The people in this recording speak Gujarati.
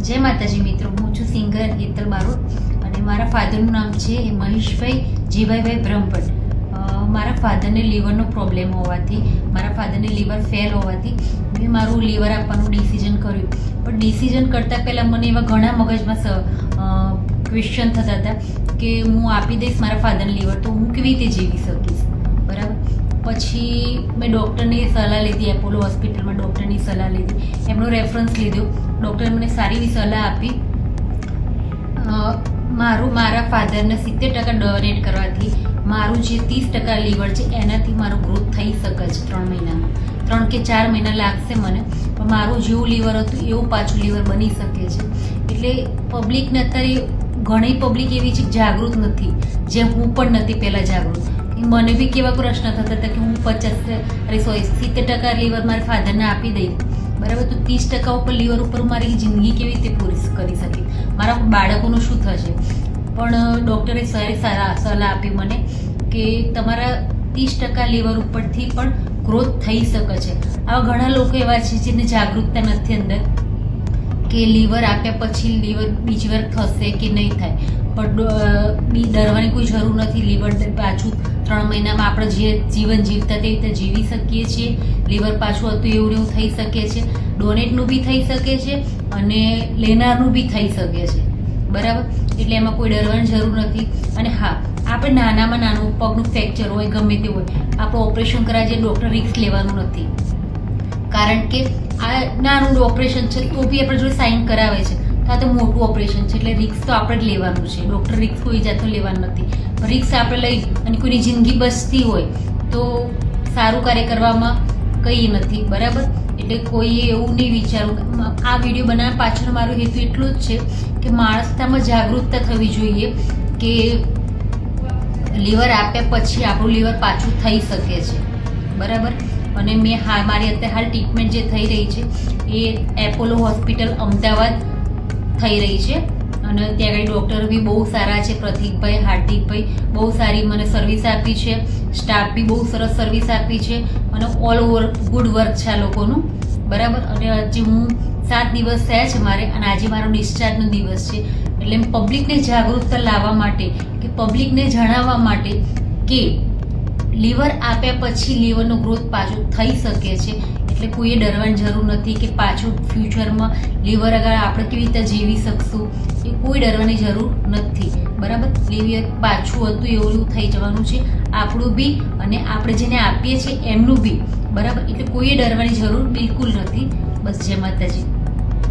જય માતાજી મિત્રો, હું છું સિંગર હેતલ બારોટ અને મારા ફાધરનું નામ છે મહેશભાઈ જીભાઈભાઈ બ્રહ્મભટ્ટ. મારા ફાધરને લીવરનો પ્રોબ્લેમ હોવાથી, મારા ફાધરને લીવર ફેલ હોવાથી મેં મારું લીવર આપવાનું ડિસિઝન કર્યું. પણ ડિસિઝન કરતાં પહેલાં મને એવા ઘણા મગજમાં ક્વેશ્ચન થતા હતા કે હું આપી દઈશ મારા ફાધરને લીવર તો હું કેવી રીતે જીવી શકીશ, બરાબર. પછી મેં ડૉક્ટરની સલાહ લીધી, એપોલો હોસ્પિટલમાં ડૉક્ટરની સલાહ લીધી, એમનો રેફરન્સ લીધો. ડૉક્ટરે મને સારી એવી સલાહ આપી. મારા ફાધરને 70% ડોનેટ કરવાથી મારું જે 30% લીવર છે એનાથી મારો ગ્રોથ થઈ શકે છે 3 મહિનામાં. 3 કે 4 મહિના લાગશે મને, પણ મારું જેવું લીવર હતું એવું પાછું લીવર બની શકે છે. એટલે પબ્લિકને અત્યારે ઘણી પબ્લિક એવી છે જાગૃત નથી, જેમ હું પણ નથી પહેલાં જાગૃત. મને બી કેવા પ્રશ્ન થતા હતા કે હું 70% લીવર મારા ફાધરને આપી દઈશ, બરાબર, તો 30% ઉપર લીવર ઉપર મારી જિંદગી કેવી રીતે પૂરી કરી શકી, મારા બાળકોનું શું થશે. પણ ડૉક્ટરે સારી સલાહ આપી મને કે તમારા 30% લીવર ઉપરથી પણ ગ્રોથ થઈ શકે છે. આવા ઘણા લોકો એવા છે જેને જાગૃતતા નથી અંદર કે લીવર આપ્યા પછી લીવર બીજી વાર થશે કે નહીં થાય. પણ ડરવાની કોઈ જરૂર નથી. લીવર પાછું 3 મહિનામાં આપણે જે જીવન જીવતા તે રીતે જીવી શકીએ છીએ. લીવર પાછું હતું એવું એવું થઈ શકે છે. ડોનેટનું બી થઈ શકે છે અને લેનારનું બી થઈ શકે છે, બરાબર. એટલે એમાં કોઈ ડરવાની જરૂર નથી. અને હા, આપણે નાનામાં નાનું પગનું ફ્રેક્ચર હોય, ગમે તે હોય, આપણે ઓપરેશન કરાવીએ, ડૉક્ટર રિસ્ક લેવાનું નથી. કારણ કે આ નાનું ઓપરેશન છે તો બી આપણે જોડે સાઇન કરાવે છે, તો આ તો મોટું ઓપરેશન છે એટલે રિસ્ક તો આપણે જ લેવાનું છે. ડૉક્ટર રિસ્ક કોઈ જાતનું લેવાનું નથી. રિસ્ક આપણે લઈ અને કોઈની જિંદગી બચતી હોય તો સારું કાર્ય કરવામાં કંઈ નથી, બરાબર. એટલે કોઈએ એવું નહીં વિચારવું. આ વિડીયો બનાવવા પાછળ મારો હેતુ એટલો જ છે કે માણસતામાં જાગૃતતા થવી જોઈએ કે લીવર આપ્યા પછી આપણું લીવર પાછું થઈ શકે છે, બરાબર. અને મેં મારી અત્યારે હાલ ટ્રીટમેન્ટ જે થઈ રહી છે એ એપોલો હોસ્પિટલ અમદાવાદ થઈ રહી છે. અને ત્યાં આગળ ડૉક્ટર બી બહુ સારા છે, પ્રતિકભાઈ, હાર્દિકભાઈ, બહુ સારી મને સર્વિસ આપી છે. સ્ટાફ બી બહુ સરસ સર્વિસ આપી છે અને ઓલ ઓવર ગુડ વર્ક છે આ લોકોનું, બરાબર. અને હજી હું 7 દિવસ થયા છે મારે અને આજે મારો ડિસ્ચાર્જનો દિવસ છે. એટલે પબ્લિકને જાગૃતતા લાવવા માટે કે પબ્લિકને જણાવવા માટે કે લીવર આપ્યા પછી લીવરનો ગ્રોથ પાછું થઈ શકે છે. એટલે કોઈએ ડરવાની જરૂર નથી કે પાછું ફ્યુચરમાં લીવર આગળ આપણે કેવી રીતે જીવી શકશું, એ કોઈ ડરવાની જરૂર નથી, બરાબર. લીવર પાછું હતું એવું એવું થઈ જવાનું છે આપણું બી અને આપણે જેને આપીએ છીએ એમનું બી, બરાબર. એટલે કોઈએ ડરવાની જરૂર બિલકુલ નથી. બસ, જય માતાજી.